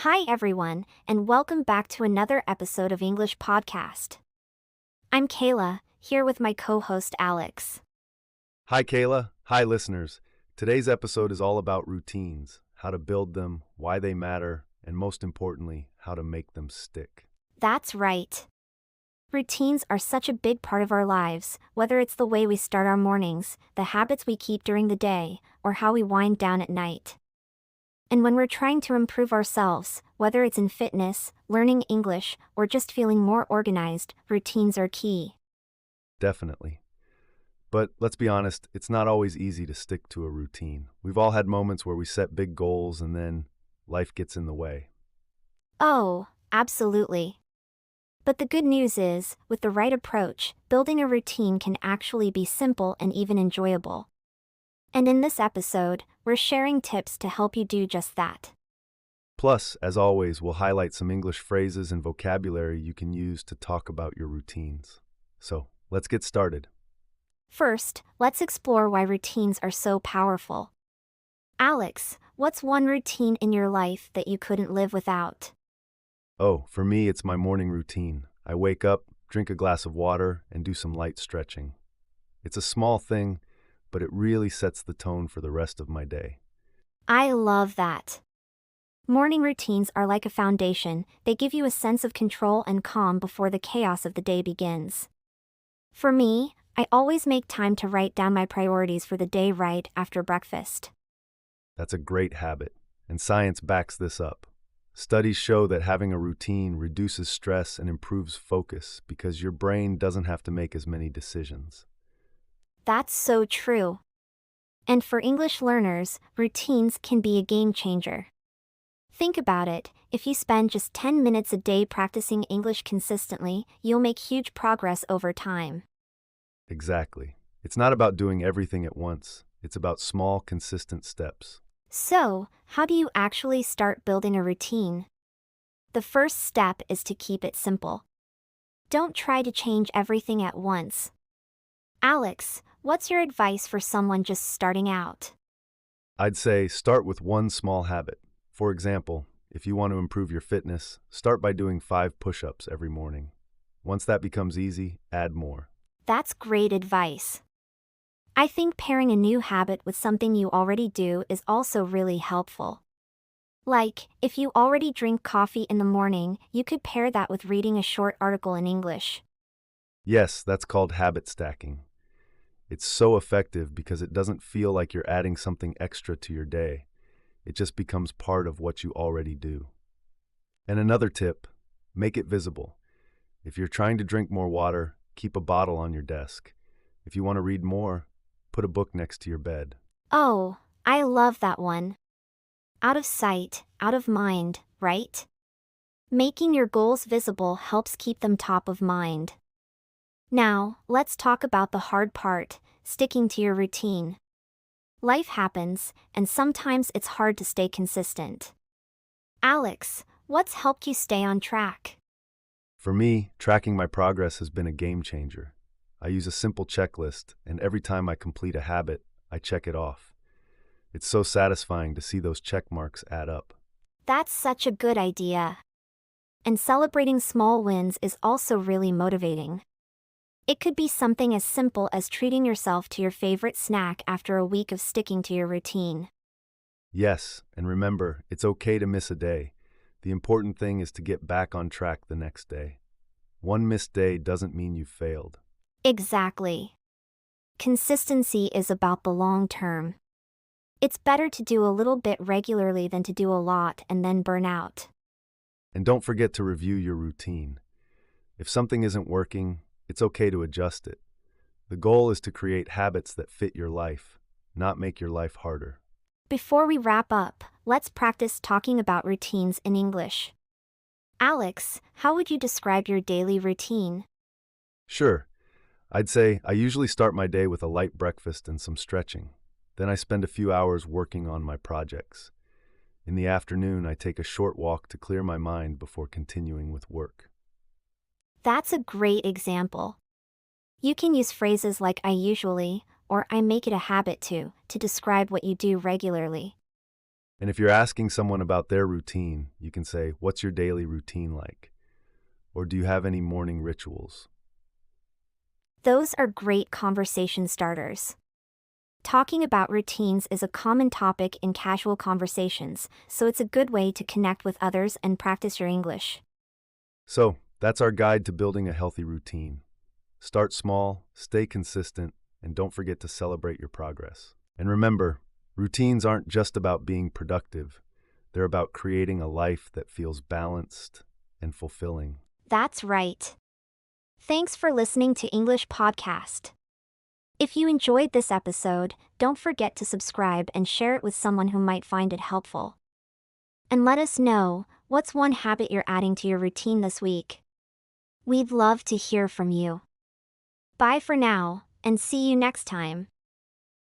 Hi everyone, and welcome back to another episode of English Podcast. I'm Kayla, here with my co-host Alex. Hi, Kayla. Hi, listeners. Today's episode is all about routines, how to build them, why they matter, and most importantly, how to make them stick. That's right. Routines are such a big part of our lives, whether it's the way we start our mornings, the habits we keep during the day, or how we wind down at night. And when we're trying to improve ourselves, whether it's in fitness, learning English, or just feeling more organized, routines are key. Definitely. But let's be honest, it's not always easy to stick to a routine. We've all had moments where we set big goals and then life gets in the way. Oh, absolutely. But the good news is, with the right approach, building a routine can actually be simple and even enjoyable. And in this episode, we're sharing tips to help you do just that. Plus, as always, we'll highlight some English phrases and vocabulary you can use to talk about your routines. So, let's get started. First, let's explore why routines are so powerful. Alex, what's one routine in your life that you couldn't live without? Oh, for me, it's my morning routine. I wake up, drink a glass of water, and do some light stretching. It's a small thing, but it really sets the tone for the rest of my day. I love that. Morning routines are like a foundation, they give you a sense of control and calm before the chaos of the day begins. For me, I always make time to write down my priorities for the day right after breakfast. That's a great habit, and science backs this up. Studies show that having a routine reduces stress and improves focus because your brain doesn't have to make as many decisions. That's so true. And for English learners, routines can be a game changer. Think about it, if you spend just 10 minutes a day practicing English consistently, you'll make huge progress over time. Exactly. It's not about doing everything at once. It's about small, consistent steps. So, how do you actually start building a routine? The first step is to keep it simple. Don't try to change everything at once. Alex, what's your advice for someone just starting out? I'd say start with one small habit. For example, if you want to improve your fitness, start by doing 5 push-ups every morning. Once that becomes easy, add more. That's great advice. I think pairing a new habit with something you already do is also really helpful. Like, if you already drink coffee in the morning, you could pair that with reading a short article in English. Yes, that's called habit stacking. It's so effective because it doesn't feel like you're adding something extra to your day. It just becomes part of what you already do. And another tip, make it visible. If you're trying to drink more water, keep a bottle on your desk. If you want to read more, put a book next to your bed. Oh, I love that one. Out of sight, out of mind, right? Making your goals visible helps keep them top of mind. Now, let's talk about the hard part, sticking to your routine. Life happens, and sometimes it's hard to stay consistent. Alex, what's helped you stay on track? For me, tracking my progress has been a game changer. I use a simple checklist, and every time I complete a habit, I check it off. It's so satisfying to see those check marks add up. That's such a good idea. And celebrating small wins is also really motivating. It could be something as simple as treating yourself to your favorite snack after a week of sticking to your routine. Yes, and remember, it's okay to miss a day. The important thing is to get back on track the next day. One missed day doesn't mean you failed. Exactly. Consistency is about the long term. It's better to do a little bit regularly than to do a lot and then burn out. And don't forget to review your routine. If something isn't working, it's okay to adjust it. The goal is to create habits that fit your life, not make your life harder. Before we wrap up, let's practice talking about routines in English. Alex, how would you describe your daily routine? Sure, I'd say I usually start my day with a light breakfast and some stretching. Then I spend a few hours working on my projects. In the afternoon, I take a short walk to clear my mind before continuing with work. That's a great example. You can use phrases like I usually, or I make it a habit to describe what you do regularly. And if you're asking someone about their routine, you can say, "What's your daily routine like?" Or "Do you have any morning rituals?" Those are great conversation starters. Talking about routines is a common topic in casual conversations, so it's a good way to connect with others and practice your English. So, that's our guide to building a healthy routine. Start small, stay consistent, and don't forget to celebrate your progress. And remember, routines aren't just about being productive, they're about creating a life that feels balanced and fulfilling. That's right. Thanks for listening to English Podcast. If you enjoyed this episode, don't forget to subscribe and share it with someone who might find it helpful. And let us know, what's one habit you're adding to your routine this week? We'd love to hear from you. Bye for now, and see you next time.